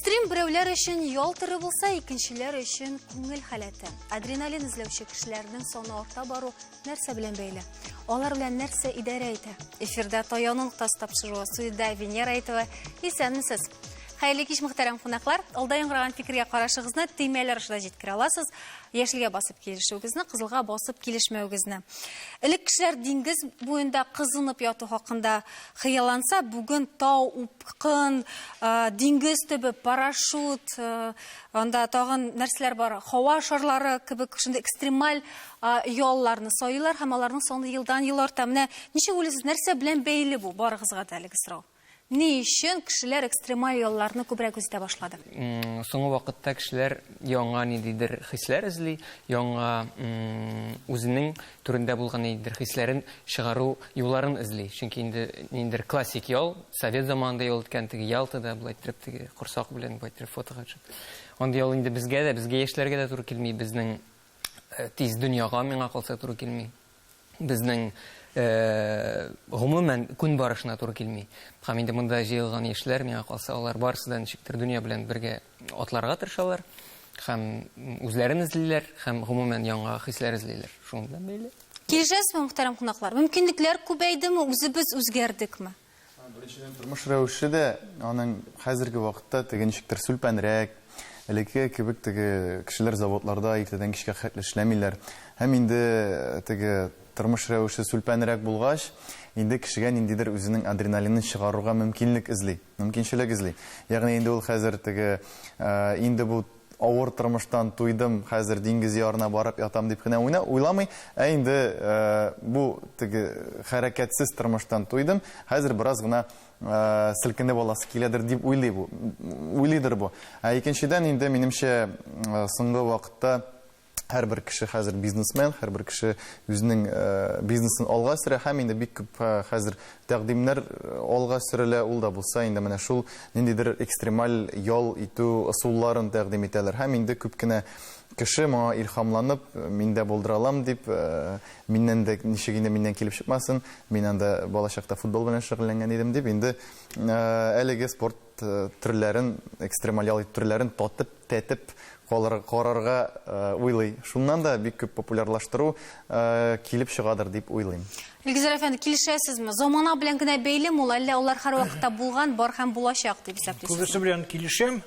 Экстрим біреулер үшін yol түрі болса, икенчеләр үшін күңел халәте. Адреналин изләүче кешеләрнең саны арта бару нәрсә белән бәйле? Алар белән нәрсә идарә итә? Эфирдә Тояның тас тапшыруы Суида Венера әйтүе исәнмесез. Хәерле кич, мөхтәрәм кунаклар. Алда яңгыраган фикергә карашыгызны төймәләр аша җиткерә аласыз. Яшелгә басып килешүегезне, кызылга басып килешмәүегезне. Элек кешеләр диңгез буенда кызынып яту хакында хыялланса, бүген тау упкын, диңгез төбе, парашют, анда тагын нәрсәләр бар. Һава шарлары кебек шундый экстремаль ялларны сайлар һәм аларның саны елдан-ел арта. Менә ничек уйлыйсыз, нәрсә белән бәйле бу? Барыгызга да әлеге сорау. Ни өчен кешеләр экстремаль ялларны күбрәк үсетә башлады? Соңгы вакытта кешеләр яңа ниндидер хисләр эзли, яңа үзенең түрендә булган ниндидер хисләрен чыгару юлларын эзли. Чөнки инде ниндидер классик ял, совет заманында ял иткән теге Ялтада булай итеп теге корсак белән булай итеп фотога төшеп. Андый ял инде безгә яшьләргә дә туры килми, безнең тиз дөньяга миңа калса туры килми. Безнең гомумән күн барышына туры килми. Һәм инде монда җыелган яшьләр миңа калса, алар барысыдан ничектер дөнья белән бергә атларга тырышалар, һәм үзләрен эзлиләр, һәм гомумән яңа хисләр эзлиләр. Шуның белән бәйле. Килешәсезме, мөхтәрәм кунаклар? Мөмкинлекләр күбәйдеме, үзебез үзгәрдекме? Беренчедән тормыш рәвеше дә аның хәзерге вакытта теге ничектер сүлпәнрәк, элекке кебек теге кешеләр заводларда иртәдән кичкә хәтле эшләмиләр. Һәм инде теге тормыш рәвеше сүлпәнрәк булгач, инде кешегә ниндидер үзенең адреналинын чыгаруга мөмкинчелек эзли. Ягъни инде ул хәзер теге инде бу авыр тормыштан туйдым, хәзер диңгез ярына барып ятам дип кенә уйламый, инде бу теге хәрәкәтсез тормыштан туйдым, хәзер бераз гына селкенеп аласы киләдер дип уйлыйдыр бу. Икенчедән инде минемчә соңгы вакытта һәрбер кеше хәзер бизнесмен, һәрбер кеше үзенең бизнесын алга сөрә, һәм инде бик күп хәзер тәкъдимнәр алга сөрелә, ул да булса инде менә шул ниндидер экстремаль ял итү ысулларын тәкъдим итәләр. Һәм инде күп кенә кеше моңа илһамланып, мин дә булдыра алам дип, миннән дә ничек инде миннән килеп чыкмасын, мин анда балачакта футбол белән шөгыльләнгән идем дип, инде әлеге спорт төрләрен, экстремаль ял төрләрен тәтеп карарга уйлый. Шуннан да бик күп популярлаштыру килеп чыгадыр дип уйлыйм. Илгизәр әфәнде, килешәсезме? Замана белән генә бәйлеме ул, әллә алар һәр вакытта булган, бар һәм булачак дип исәплисез? Күбесе белән килешәм,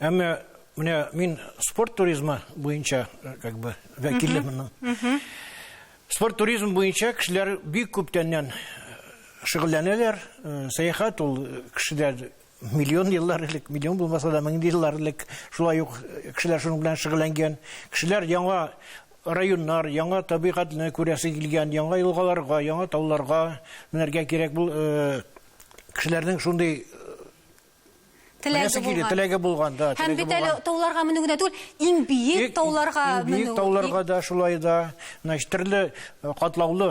әмма менә мин спорт туризмы буенча как бы вәкиллегемнең. Спорт туризм буенча кешеләр бик күптәннән шөгыльләнәләр. Сәяхәт ул кешеләр миллион еллар элек, миллион булмаса да мең еллар элек шулай ук кешеләр шуның белән шөгыльләнгән. Кешеләр яңа районнар, яңа табигатьне күрәсе килгән, яңа елгаларга, яңа тауларга менәргә кирәк. Бу кешеләрнең шундый теләге булган да. Һәм бит әле тауларга менү генә түгел, иң биек тауларга менү. Биек тауларга да шулай да, төрле катлаулы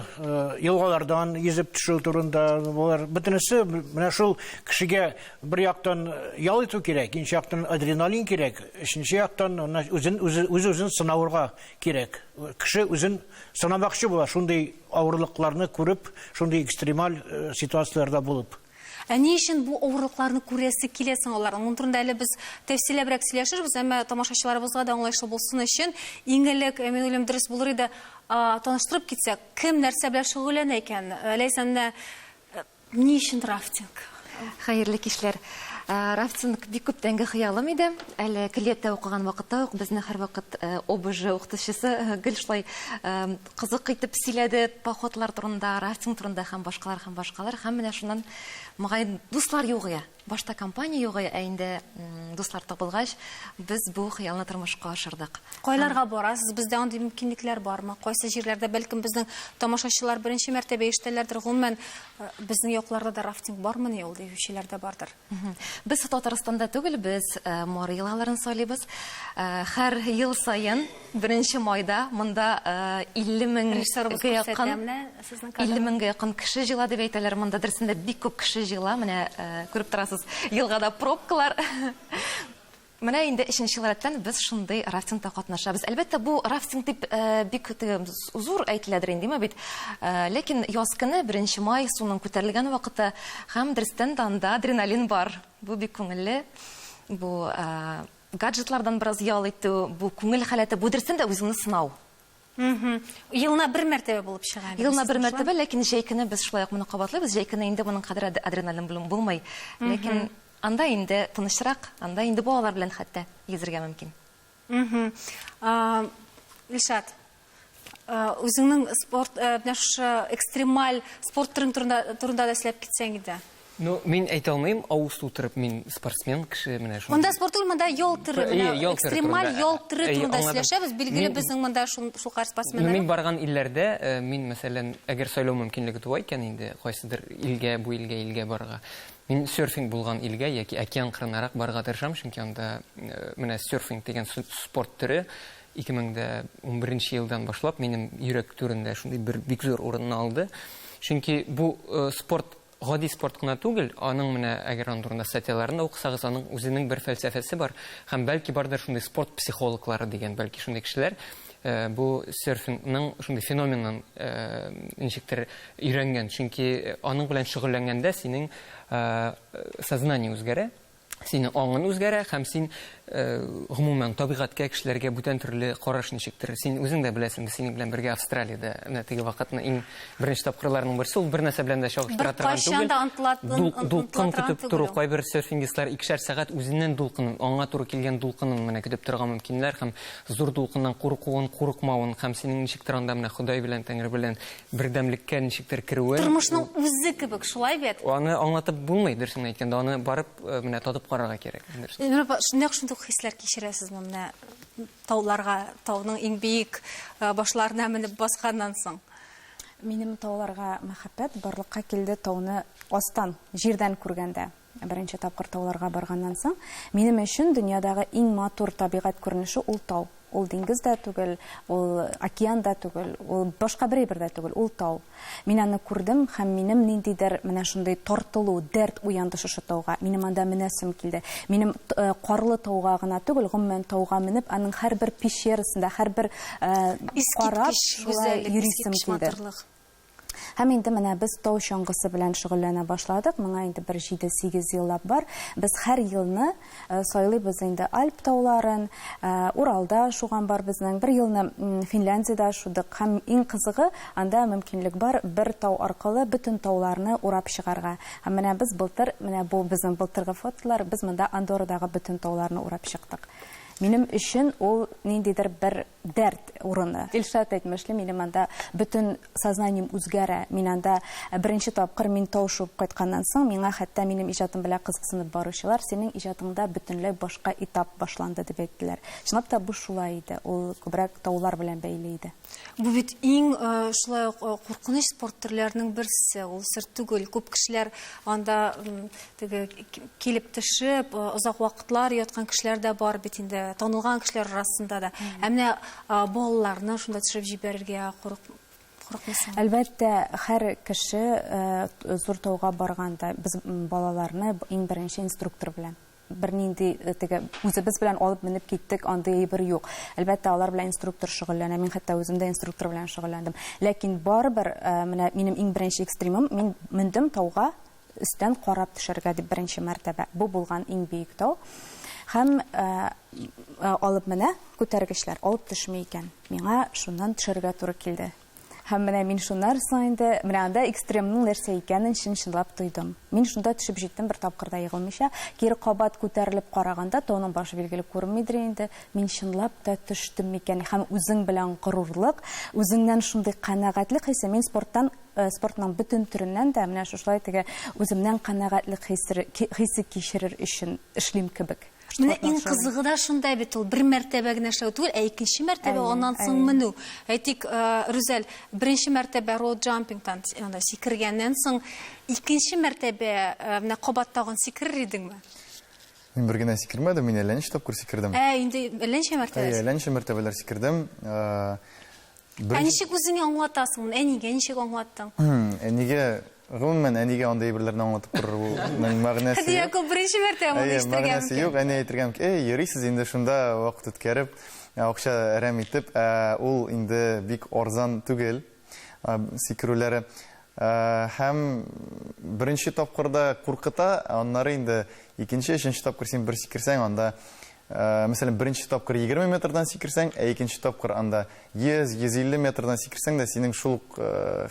елгалардан йөзеп төшү турында булар. Бөтенесе менә шул кешегә бер яктан ял итү кирәк, икенче яктан адреналин кирәк, өченче яктан үзен сынауга кирәк. Кеше үзен сынамакчы була, шундый авырлыкларны күреп, шундый экстремаль ситуацияләрдә булып. Ни өчен бу авырлыкларны күрәсе киләсең алар? Моның турында әле без тәфсилләбрәк сөйләшербез, әмма тамашачыларыбызга да аңлаешлы булсын өчен иң элек, мин уйлыйм, дөрес булыр иде, таныштырып китсәк, кем нәрсә белән шөгыльләнә икән? Ләйсәнне ни өчен рафтинг? Хәерле кичләр. Рафтинг бик күптәнге хыялым иде. Әле Килиәттә укыган вакытта ук безне һәр вакыт ОБЖ укытучысы гел шулай кызык итеп сөйләде походлар турында, рафтинг турында һәм башкалар. Һәм менә шуннан мөгаен дуслар югыя. Башта компания югыя, инде дуслар табылгач, без бу хыялны тормышка ашырдык. Кайларга барасыз? Бездә андый мөмкинлекләр бармы? Кайсы җирләрдә бәлкем безнең тамашачылар беренче мәртәбә ишетәләрдер, гомумән безнең якларда да рафтинг бармы, ни ул диючеләр дә бардыр. Без Татарстанда түгел, без Мары елгаларын сайлыйбыз. Һәр ел сайын 1 майда монда 50 меңгә якын кеше җыела дип әйтәләр. Монда дөресендә бик күп кеше җыела. Менә күреп торасыз, елгада пробкалар. Менә инде 3нче рәттән без шундый рафтингта катнашабыз. Әлбәттә, бу рафтинг дип бик зур әйтеләдер инде, бит. Ләкин яз көне 1 май суның күтәрелгән вакыты һәм дөрестән анда адреналин бар. Бу бик күңелле. бу гаджетлардан бераз ял итү, бу күңел халәте, бу дөресен дә үзеңне сынау. Елына бер мәртәбә булып чыга. Елына бер мәртәбә, ләкин җәйкене без шулай ук моны кабатлыйбыз. Җәйкене инде моның кадәр адреналин белән булмый. Ләкин анда инде тынычрак, анда инде балалар белән хәтта йөзәргә мөмкин. Илшат, үзеңнең спорт, экстремаль спорт турында да сөйләп китсәң иде. Ну, мин әйтә алмыйм, авыз тутырып, мин спортсмен кеше менә шундый. Монда спорт түгел, монда ял төры, экстремаль ял төры турында сөйләшәбез. Билгеле безнең монда шул спортсменнар. Мин барган илләрдә, мин мәсәлән, әгәр сайлау мөмкинлеге туа икән инде, кайсыдыр илгә, бу илгә барырга. Мин серфинг булган илгә яки океан кырынарак барырга тырышам, чөнки анда менә серфинг дигән спорт төре 2011 елдан башлап минем йөрәк түрендә шундый бер бик зур урынны алды. Чөнки бу спорт гади спорт кына түгел, аның менә әгәр ан турында статьяларында укысагыз, аның үзенең бер фәлсәфәсе бар. Һәм бәлки бардыр шундый спорт психологлары дигән, бәлки шундый кешеләр бу серфингның шундый феноменын ничектер өйрәнгән. Чөнки аның белән шөгыльләнгәндә синең сознание үзгәрә, синең аңың үзгәрә һәм син гомумән табигатькә, кешеләргә бүтән төрле караш ничектер. Син үзең дә беләсең, синең белән бергә Австралиядә теге вакытны иң беренче тапкырларның берсе ул бер нәрсә белән дә чагыштыра торган түгел. Дулкын көтеп тору, кайбер серфингистлар 2 сәгать үзеннән дулкынын, аңа туры килгән дулкынын менә көтеп торган мөмкинләр һәм зур дулкыннан куркуын, курыкмавын һәм синең ничектер анда менә Ходай белән, Тәңре белән бердәмлеккә ничектер керүе. Тормышның үзе кебек, шулай бит. Аны аңлатып булмый, дөресен әйткәндә, аны барып менә татып карарга кирәк. Шундый хисләр кичерәсез менә тауларга, тауның иң биек башларына менеп басканнан соң. Минем тауларга мәхәббәт барлыкка килде тауны астан, җирдән күргәндә. Беренче тапкыр тауларга барганнан соң, минем өчен дөньядагы иң матур табигать күренеше ул тау. Ул диңгез дә түгел, ул океан да түгел, ул башка бер дә түгел, ул тау. Мин аны күрдем һәм минем ниндидер менә шундый тартылу, дәрт уянды шушы тауга. Минем анда менәсем килде. Минем карлы тауга гына түгел, гомумән тауга менеп, аның һәрбер пещерасында, һәрбер карап, шулай йөрисем килде. Һәм инде менә без тау чаңгысы белән шөгыльләнә башладык. Моңа инде 7-8 еллап бар. Без һәр елны сайлыйбыз инде Альп тауларын, Уралда шуган бар безнең. Бер елны Финляндиядә шудык. Һәм иң кызыгы, анда мөмкинлек бар бер тау аркылы бөтен тауларны урап чыгарга. Һәм менә без былтыр, менә бу безнең былтыргы фотолар, без монда Андоррадагы бөтен тауларны урап чыктык. Минем өчен ул ниндидер бер дәрт урыны. Илшат әйтмешли, минем анда бөтен сознанием үзгәрә. Мин анда беренче тапкыр мин тау шуып кайтканнан соң, миңа хәтта минем иҗатым белән кызыксынып баручылар, синең иҗатыңда бөтенләй башка этап башланды дип әйттеләр. Чынлап та бу шулай иде. Ул күбрәк таулар белән бәйле иде. Бу бит иң шулай куркыныч спорт төрләренең берсе. Ул сер түгел. Күп кешеләр анда теге килеп төшеп, озак вакытлар яткан кешеләр дә бар бит инде. Танылган кешеләр арасында да. Әмма балаларны шунда төшереп җибәрергә курыкмыйсың. Әлбәттә, һәр кеше зур тауга барганда без балаларны иң беренче инструктор белән бер нинди теге үзебез белән алып менеп киттек, андай бер юк. Әлбәттә, алар белән инструктор шөгыльләнә. Мин хәтта үзем дә инструктор белән шөгыльләндем. Ләкин барыбер менә минем иң беренче экстремым, мин мендем тауга өстән карап төшәргә дип беренче мәртәбә. Бу булган иң биек тау. Һәм алып менә күтәргечләр алып төшми икән. Миңа шуннан төшәргә туры килде. Һәм менә мин шуннан соң инде менә анда экстремның нәрсә икәнен чынлап тойдым. Мин шунда төшеп җиттем бер тапкырда егылмыйча, кире кабат күтәрелеп караганда тауның башы билгеле күренмидер инде. Мин чынлап та төштем микән һәм үзең белән горурлык, үзеңнән шундый канәгатьлек хисе. Мин спортның бөтен төреннән дә менә шулай теге үземнән канәгатьлек хисе кичерер өчен эшлим кебек. Менә иң кызыгы да шунда бит ул бер мәртәбә генә эшләү түгел, икенче мәртәбә аннан соң менү. Әйтик, Рүзәл, беренче мәртәбә роуд джампингтан анда сикергәннән соң икенче мәртәбә менә кабаттагын сикерер идеңме? Мин бер генә сикермәдем, мин әллә ничә тапкыр сикердем. Инде әллә мәртәбә. Әллә ничә мәртәбәләр сикердем. Ничек үзеңә аңлатасың? Әнигә ничек аңлаттың? Әнигә гомумән әнигә андай берләрне аңлатып торырның мәгънәсе. Хәдия күп беренче мәртәбә моны ишетергән. Мәгънәсе юк, әни әйтергәм ки, йөрисез инде шунда вакыт үткәреп, акча әрәм итеп, ул инде бик арзан түгел сикерүләре. һәм беренче тапкырда куркыта, аннары инде икенче, өченче тапкыр син бер сикерсәң, анда мәсәлән, беренче тапкыр 20 метрдан сикерсәң, икенче тапкыр анда 100-150 метрдан сикерсәң дә синең шул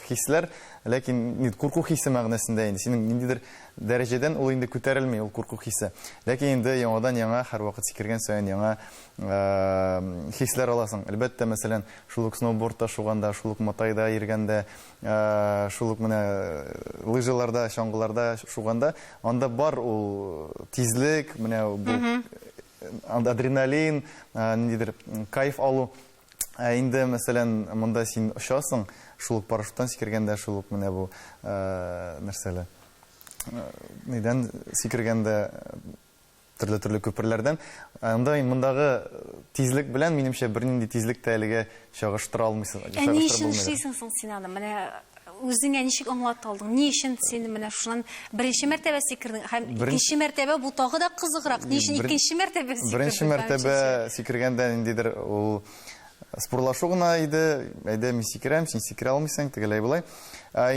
хисләр, ләкин курку хисе мәгънәсендә инде синең ниндидер дәрәҗәдән ул инде күтәрелми, ул курку хисе. Ләкин инде яңадан яңа һәр вакыт сикергән саен яңа хисләр аласың. Әлбәттә, мәсәлән, шул ук сноубордта шуганда, шул ук матайда йөргәндә, шул ук менә лыжаларда, чаңгыларда шуганда, анда бар ул тизлек, менә бу адреналин, ниндидер кайф алу. Инде, мәсәлән, монда син очасың, шул ук парашюттан сикергәндә, шул ук менә бу нәрсәле нидән сикергәндә төрле күперләрдән, анда мондагы тизлек белән минемчә бернинди тизлек тә әлегә чагыштыра алмыйсың. Ни өчен эшлисең соң син аны? Менә үзеңә ничек аңлата алдың? Ни өчен син менә шуннан беренче мәртәбә сикердең һәм икенче мәртәбә бу тагы да кызыграк. Ни өчен икенче мәртәбә сикердең? Беренче мәртәбә сикергәндә ниндидер ул спорлашу гына иде. Әйдә, мин сикерәм, син сикерә алмыйсың, тегеләй булай.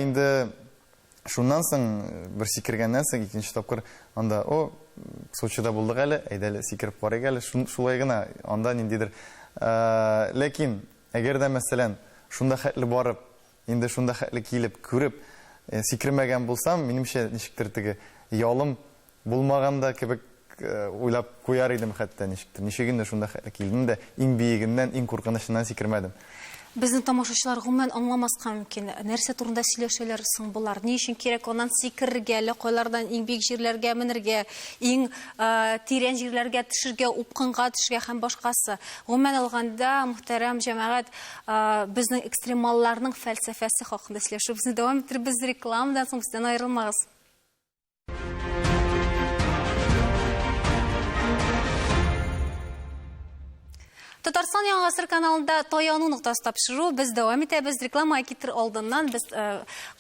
Инде шуннан соң бер сикергәннән соң икенче тапкыр анда Сочида булдык әле, әйдә сикереп карыйк әле, шулай гына анда ниндидер. Ләкин әгәр дә мәсәлән шунда хәтле барып, инде шунда хәтле килеп күреп сикермәгән булсам, минемчә ничектер теге ялым булмаганда кебек уйлап куяр идем хәтта ничектер. Ничегендә шунда хәтле килдем дә иң биегеннән, иң куркынычыннан сикермәдем. Безнең тамашачылар гомумән аңламаска мөмкин. Нәрсә турында сөйләшәләр соң булар? Ни өчен кирәк аннан сикерергә, ләкайлардан иң бик җирләргә менергә, иң тирән җирләргә төшергә, упкынга төшергә һәм башкасы. Гомумән алганда, мөхтәрәм җәмәгать, безнең экстремалларның фәлсәфәсе хакында сөйләшүбезне дәвам иттербез. Рекламадан соң бездән аерылмагыз. Татарстан Яңа Гасыр каналында таяну нуктасы тапшыру. Без дәвам итәбез. Реклама китер алдыннан без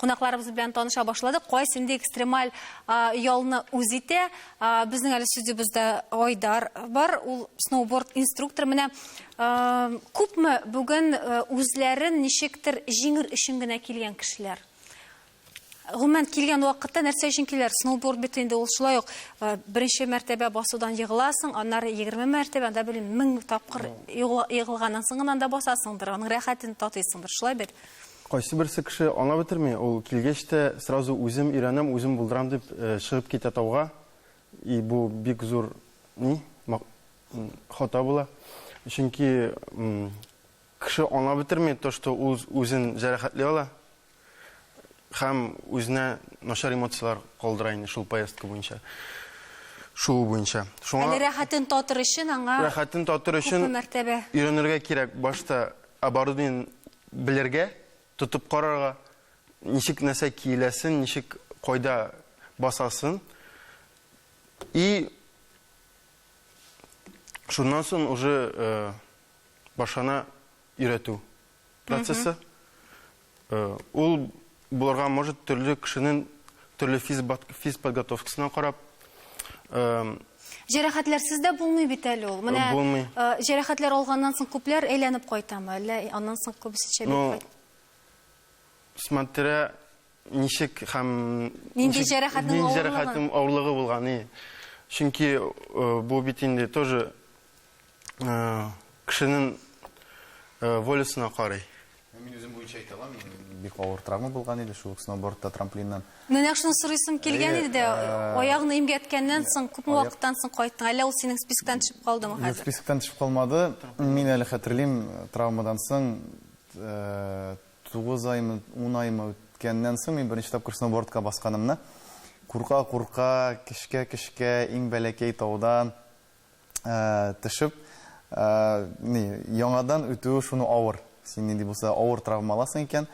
кунакларыбыз белән таныша башладык. Кайсы инде экстремаль ялны үз итә. Безнең әле студиябызда Айдар бар. Ул сноуборд инструктор. Менә күпме бүген үзләрен ничектер җиңер өчен генә килгән кешеләр. Гомумән килгән вакытта нәрсә өчен киләр? Сноуборд бит инде ул шулай ук беренче мәртәбә басудан егыласың, аннары 20 мәртәбә, анда белмим 1000 тапкыр егылганнан соң анда басасыңдыр, аның рәхәтен татыйсыңдыр, шулай бит. Кайсы берсе кеше аңлап бетерми, ул килгәч тә сразу үзем өйрәнәм, үзем булдырам дип чыгып китә тауга. И бу бик зур хата була. Чөнки кеше аңлап бетерми то, что үзен җәрәхәтли ала. Һәм үзенә начар эмоциялар калдыра инде шул поездка буенча. Шул буенча. Әле рәхәтен татыр өчен аңа рәхәтен татыр өчен өйрәнергә кирәк. Башта оборудование белергә, тотып карарга, ничек нәрсә киеләсен, ничек кайда басасын. И шуннан соң уже башана өйрәтү процессы. Ул буларга может төрле кешенең төрле физподготовкасына карап. Җәрәхәтләрсез дә булмый бит әле ул. Менә җәрәхәтләр алганнан соң күпләр әйләнеп кайтамы, әллә аннан соң күбесенчә бит кайт. Смотря ничек һәм нинди җәрәхәтнең авырлыгы булганы. Чөнки бу бит инде тоже кешенең волесына карый. Мин үзем буенча әйтә алам, бик авыр травма булган иде шул сноубордта, трамплиннан. Менә шуны сорыйсым килгән иде дә, аягны имгәткәннән соң күпме вакыттан соң кайттың? Әллә ул синең списктан төшеп калдымы хәзер? Списктан төшеп калмады. Мин әле хәтерлим, травмадан соң 9 аймы, 10 аймы үткәннән соң мин беренче тапкыр сноубордка басканымны. Курка, кешкә, иң бәләкәй таудан төшеп, яңадан үтү шуны авыр. Син нинди булса авыр травмаласың икән,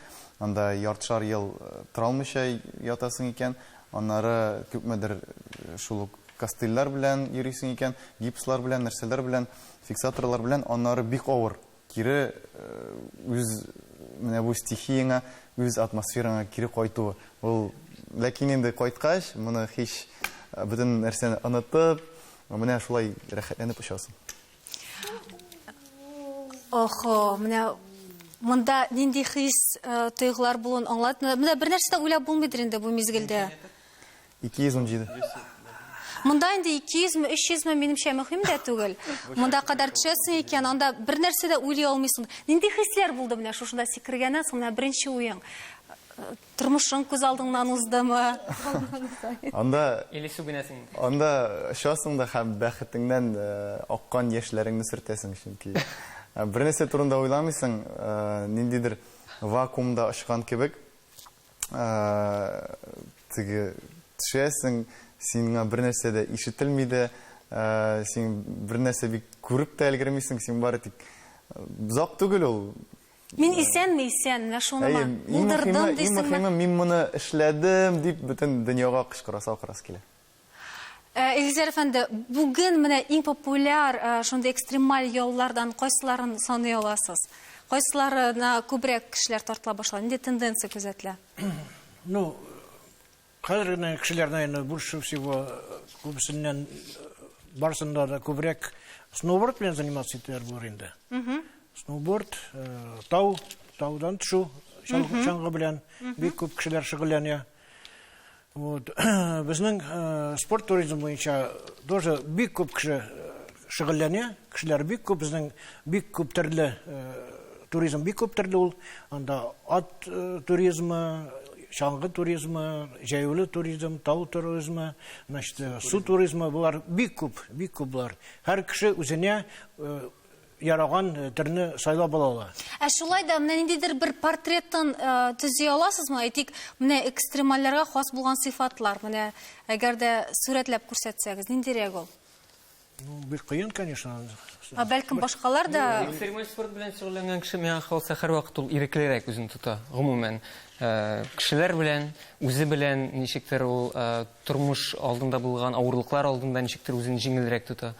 анда яртышар ел травмыйча ятасың икән, аннары күпмедер шул костыльлар белән йөрисең икән, гипслар белән, нәрсәләр белән, фиксаторлар белән, аннары бик авыр. Кире үз менә бу стихияңа, үз атмосфераңа кире кайту. Ул ләкин инде кайткач, моны һич бөтен нәрсәне онытып, менә шулай рәхәтләнеп очасың. Охо, менә Монда нинди хис, тойгылар булуын аңлат. Менә бер нәрсә дә уйлап булмыйдыр инде бу мизгелдә. 217. Монда инде 200-300 минемчә мөһим дә түгел. Монда кадәр төшәсең икән, анда бер нәрсә дә уйлый алмыйсың. Нинди хисләр булды менә шушында сикергәннән соң, менә беренче уең? Тормышың күз алдыңнан уздымы? Анда Или су бинәсең. Анда шуасың да һәм бәхетеңнән аккан яшьләреңне сөртәсең чөнки. Бер нәрсә турында уйламыйсың, ниндидер вакуумда очкан кебек, теге төшәсең, сиңа бер нәрсә дә ишетелми дә, син бер нәрсә бик күреп тә өлгермисең, син бары тик зак түгел ул. Мин исәнме исән, менә шуны булдырдым дисеңме? Мин моны эшләдем дип бөтен дөньяга кычкырасы акырасы килә. Илгизәр әфәнде, бүген менә иң популяр шундый экстремаль яллардан кайсыларын саный аласыз? Кайсыларына күбрәк кешеләр тартыла башлады? Нинди тенденция күзәтелә? Ну, хәзерге кешеләр, наверное, больше всего күбесеннән барысында да күбрәк сноуборд белән заниматься итәләр булыр инде. Сноуборд, таудан төшү, чаңгы белән бик күп кешеләр шөгыльләнә. Вот. Безнең спорт туризм буенча тоже бик күп кеше шөгыльләнә. Кешеләр бик күп, безнең бик күп төрле туризм бик күп төрле ул. Анда ат туризмы, чаңгы туризмы, җәяүле туризм, тау туризмы, су туризмы, булар бик күп булар. Һәр кеше үзенә яраган төрне сайлап ала. Шулай да менә ниндидер бер портреттан төзи аласызмы? Әйтик, менә экстремальләргә хас булган сыйфатлар, менә әгәр дә сурәтләп күрсәтсәгез, ниндирәк ул? Ну, бик кыен, конечно. Бәлкем башкалар да Экстремаль спорт белән шөгыльләнгән кеше миңа калса һәрвакыт ул иреклерәк үзен тота. Гомумән, кешеләр белән, үзе белән ничектер ул тормыш алдында булган авырлыклар алдында ничектер үзен җиңелрәк тота.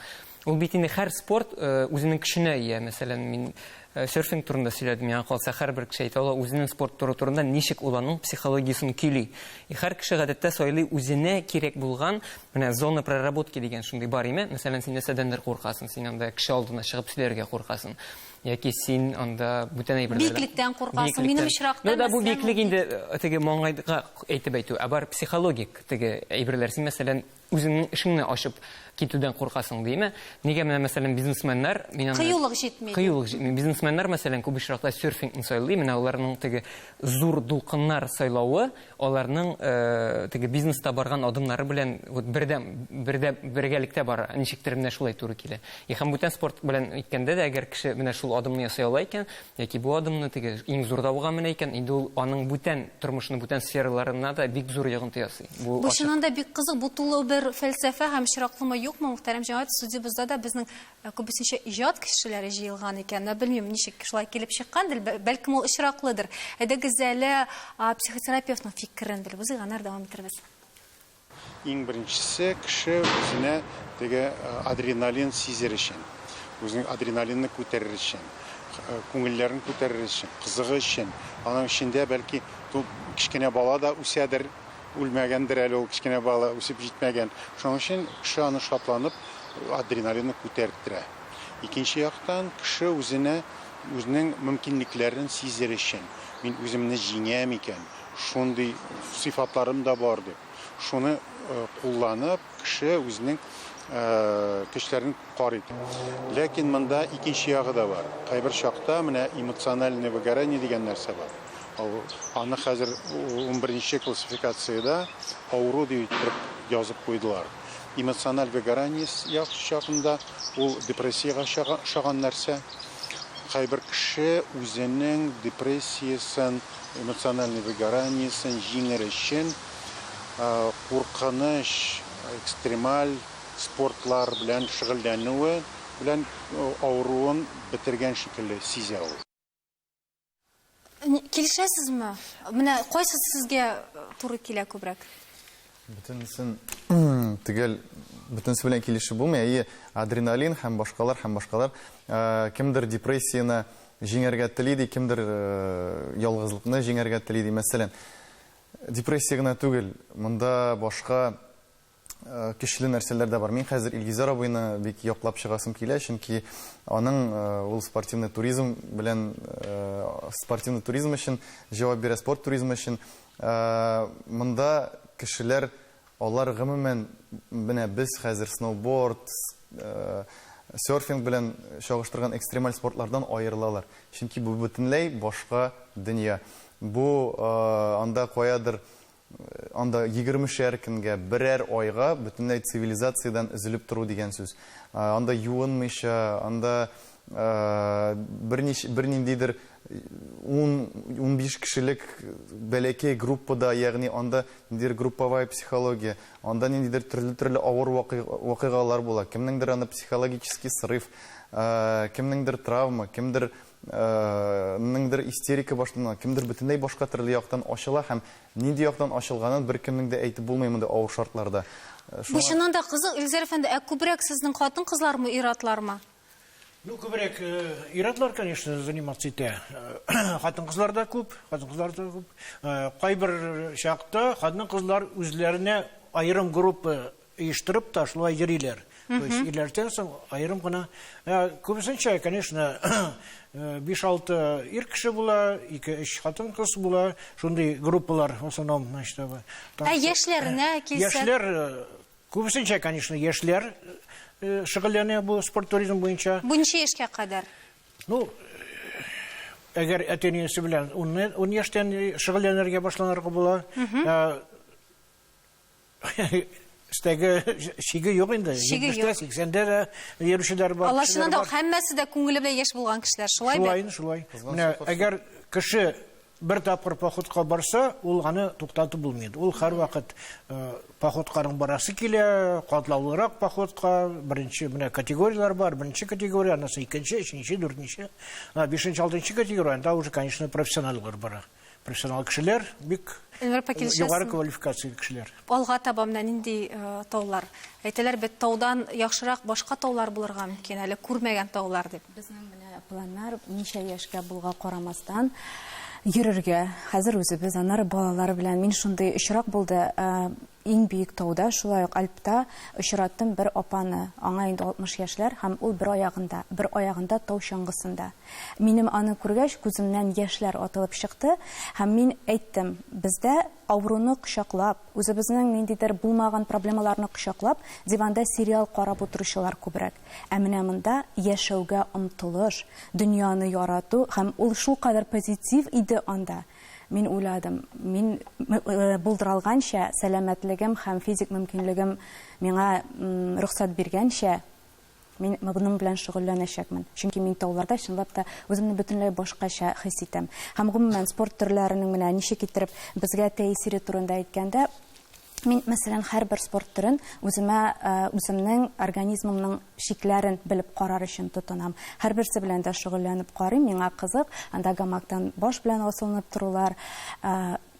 Ул бит инде һәр спорт үзенең көченә ия. Мәсәлән, мин серфинг турында сөйләдем. Миңа калса һәрбер кеше әйтә ала үзенең спорт турында ничек ул аның психологиясын көйли. Һәр кеше гадәттә сайлый үзенә кирәк булган, менә зона проработки дигән шундый бар име. Мәсәлән, син нәрсәдәндер куркасың, син анда кеше алдына чыгып сөйләргә куркасың. Яки син анда бүтән әйберләр. биклектән куркасың, минем очракта. Ну да, бу биклек инде теге маңгайга әйтеп әйтү, ә бар психологик теге әйберләр. Син мәсәлән үзеңнең эшеңне ачып китүдән куркасың диме? Нигә менә мәсәлән бизнесменнар, мин Кыюлык җитми. Бизнесменнар мәсәлән күп очракта серфингны сайлый, менә аларның теге зур дулкыннар сайлавы, аларның теге бизнеста барган адымнары белән вот бергәлектә бара. Ничектер менә шулай туры килә. Һәм бүтән спорт белән әйткәндә дә әгәр кеше менә шул адымны ясый ала икән, яки бу адымны теге иң зур дауга менә икән, инде ул аның бүтән тормышының бүтән сфераларына да бик зур йогынты ясый. Бу чыннан да бик кызык, бу тулы бер фәлсәфә һәм чираклымы юкмы, мөхтәрәм җәмәгать, студиябызда да безнең күбесенчә иҗат кешеләре җыелган икән. Белмим, ничек шулай килеп чыккандыр, бәлкем ул очраклыдыр. Әйдәгез әле психотерапевтның фикерен белеп, үзгә нәр дәвам итәрбез. Иң беренчесе кеше үзенә теге адреналин сизер өчен, үзенең адреналинны күтәрер өчен, күңелләрен күтәрер өчен, кызыгы өчен. Аның эчендә бәлки кичкенә бала да үсәдер, үлмәгәндер әле ул кичкенә бала, үсеп җитмәгән. Шуның өчен кеше аны шатланып адреналинны күтәрттерә. Икенче яктан кеше үзенең мөмкинлекләрен сизер өчен, мин үземне җиңәм икән, шундый сыйфатларым да бар дип. Шуны кулланып кеше үзенең көчләрен карый. Ләкин монда икенче ягы да бар. Кайбер чакта менә эмоциональное выгорание дигән нәрсә бар. Аны хәзер 11-нче классификациядә авыру дип язып куйдылар. Эмоциональ выгорание чагында ул депрессиягә чыган нәрсә. Кайбер кеше үзенең депрессиясын, эмоциональный выгораниесын җиңер өчен куркыныч, экстремаль спортлар белән шөгыльләнүе белән авыруын бетергән шикелле сизә ул. Килешәсезме? Менә кайсы сезгә туры килә күбрәк? Бөтенсен төгәл, бөтенсе белән килешеп булмый. Адреналин һәм башкалар. Кемдер депрессияны җиңәргә телиде, кемдер ялгызлыкны җиңәргә телиде. Мәсәлән, депрессия гына түгел, монда башка көчле нәрсәләр дә бар. Мин хәзер Илгизар абыйны бик яклап чыгасым килә, чөнки аның ул спортивный туризм белән спортивный туризм өчен җавап бирә, спорт туризмы өчен. Монда кешеләр алар гомумән менә без хәзер сноуборд, серфинг белән чагыштырган экстремаль спортлардан аерылалар. Чөнки бу бөтенләй башка дөнья. Бу анда каядыр анда 20 көнгә, берәр айга бөтенләй цивилизациядан өзелеп тору дигән сүз. Анда юынмыйча, анда берниндидер 10-15 кешелек бәләкәй группада, ягъни анда ниндидер групповая психология, анда ниндидер төрле авыр вакыйгалар була. Кемнеңдер аны психологический срыв, кемнеңдер травма, кемдер ниндидер истерика башлана, кемдер бөтенләй башка төрле яктан ачыла һәм нинди яктан ачылганын беркемнең дә әйтеп булмый монда авыр шартларда. Бу чыннан да кызык, Илгизар әфәнде, күбрәк сезнең хатын-кызлармы, ир-атлармы? Ну, күбрәк ир-атлар, конечно, заниматься итә. Хатын-кызлар да күп, Кайбер чакта хатын-кызлар үзләренә аерым группа оештырып та шулай йөриләр. То есть ирләрдән соң аерым гына. Күбесенчә, конечно, 5-6 ир кеше була, 2-3 хатын-кыз була, шундый группалар в основном, значит, Яшьләренә килсәк? Яшьләр, күбесенчә, конечно, яшьләр шөгыльләнә бу спорт туризм буенча. Бу ничә яшькә кадәр? Ну, әгәр әтәнисе белән 10 яшьтән шөгыльләнергә башланырга була. Стәге шиге юк инде. 70-80дә йөрүчеләр бар. Аллашынан да һәммәсе дә күңеле белән яшь булган кешеләр, шулай бит? Шулай. Менә әгәр кеше бер тапкыр походка барса, ул аны туктатып булмый. Ул һәрвакыт походканың барасы килә, катлаулырак походка, беренче менә категориялар бар, беренче категория, анысы икенче, өченче, дүртенче, 5-нче, 6-нчы категорияда уже, конечно, профессионаллар бара. Профессионал кешеләр бик югары квалификацияле кешеләр. Алга таба менә нинди таулар? Әйтәләр бит таудан яхшырак башка таулар булырга мөмкин, әле күрмәгән таулар дип. Безнең менә планнар ничә яшькә булга карамастан йөрергә. Хәзер үзебез аннары балалары белән мин шундый очрак булды. Иң бийек тауда, шулай ук Альпта очраттым бер апаны. Аңа инде 60 яшьләр һәм ул бер аягында тау чаңгысында. Минем аны күргәч күземнән яшьләр атылып чыкты һәм мин әйттем, бездә авыруны кочаклап, үзебезнең ниндидер булмаган проблемаларны кочаклап, диванда сериал карап утыручылар күбрәк. Ә менә монда яшәүгә омтылыш, дөньяны ярату һәм ул шулкадәр позитив иде анда. Мин уйладым, мин булдыралганча сәламәтлегем һәм физик мөмкинлегем миңа рөхсәт биргәнчә мин моның белән шөгыльләнәчәкмен. Чөнки мин тауларда чынлап та үземне бөтенләй башкача хис итәм. Һәм гомумән спорт төрләренең менә ничек китереп безгә тәэсире турында әйткәндә, мин мәсәлән һәрбер спорт төрен үземнең организмымның шикләрен белеп карар өчен тотынам. Һәрберсе белән дә шөгыльләнеп карыйм, миңа кызык. Анда гамактан баш белән асылынып торулар,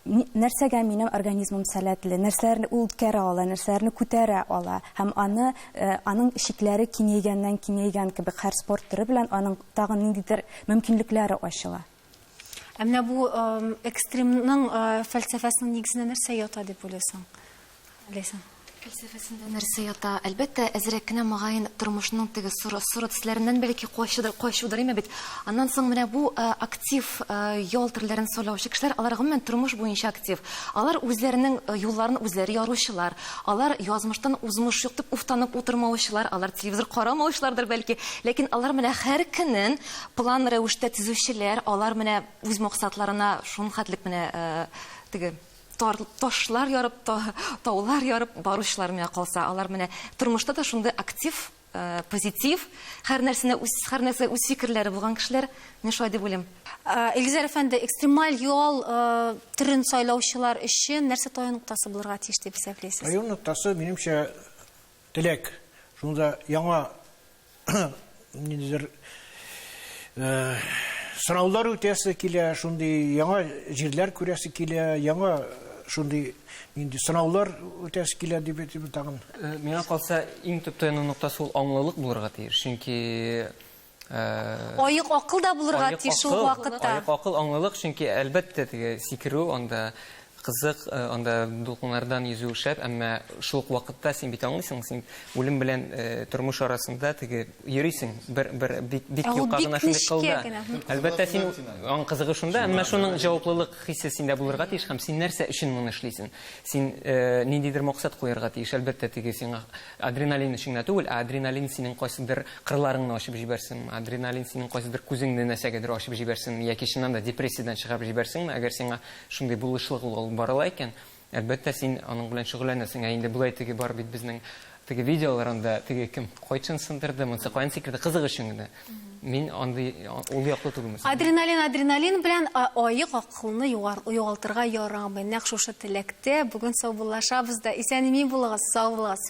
нәрсәгә минем организмым сәләтле, нәрсәләрне ул үткәрә ала, нәрсәләрне күтәрә ала. Һәм аның шикләре киңәйгән кебек һәр спорт төре белән аның тагын ниндидер мөмкинлекләре ачыла. Ә менә бу экстремның фәлсәфәсенең нигезенә нәрсә ята дип уйлыйсың? Ләйсән. Фәлсәфәсендә нәрсә ята? Әлбәттә, әзрәк кенә магайын тормышның теге соры төсләреннән бәлки кайчудыр име бит. Аннан соң менә бу актив ял төрләрен сайлаучы кешеләр, алар гомумән тормыш буенча актив. Алар үзләренең юлларын үзләре яручылар. Алар язмыштан узмыш юк дип уфтанып утырмаучылар. Алар телевизор карамаучылардыр бәлки. Ләкин алар менә һәр көнен план рәвештә төзүчеләр, алар менә үз максатларына шунхатлык менә теге ташлар ярып, таулар ярып баручылар менә калса, алар менә тормышта да шундый актив, позитив, һәр нәрсә үз фикерләре булган кешеләр, мин шулай дип уйлыйм. Илгизар әфәнде, экстремаль ял төрен сайлаучылар өчен нәрсә таян ноктасы булырга тиеш дип исәпләйсез? Таян ноктасы минемчә теләк. Шунда яңа ниндидер сынаулар үтәсе килә, шундый яңа җирләр күрәсе килә, яңа шундый инде сынаулар үтәсе килә дип тагын. Миңа калса иң төп таяну ноктасы ул аңлылык булырга тиеш. Чөнки Аек акыл да булырга тиеш шул вакытта. Аек акыл, аңлылык, чөнки әлбәттә теге сикерү, анда кызык, анда дулкыннардан yüzү шәп, әмма шул ук вакытта син бит аңлыйсың, син үлем белән тормыш арасында теге йөрисең, бер бик юкка гына шундый кылда. Әлбәттә син аң кызыгы шунда, әмма шуның җаваплылык хиссе синдә булырга тиеш һәм син нәрсә өчен моны эшлисең. Син ниндидер максат куярга тиеш. Әлбәттә теге сиңа адреналин өчен генә түгел, адреналин синең кайсыдыр кырларыңны ачып җибәрсен, адреналин синең кайсыдыр күзеңне нәрсәгәдер ачып җибәрсен, яки чыннан да депрессиядан чыгарып җибәрсен, әгәр сиңа шундый булышлык алып барыла икән, әлбәттә син аның белән шөгыльләнәсең. Инде булай теге бар бит безнең теге видеоларында теге кем кайчан сындырды, монсы каян сикерде, кызык өчен генә. Мин андый ул яклы түгелмен. Адреналин белән аек акылны югалтырга ярамый. Нәкъ шушы теләктә бүген саубуллашабыз да. Исән-имин булыгыз, сау булыгыз.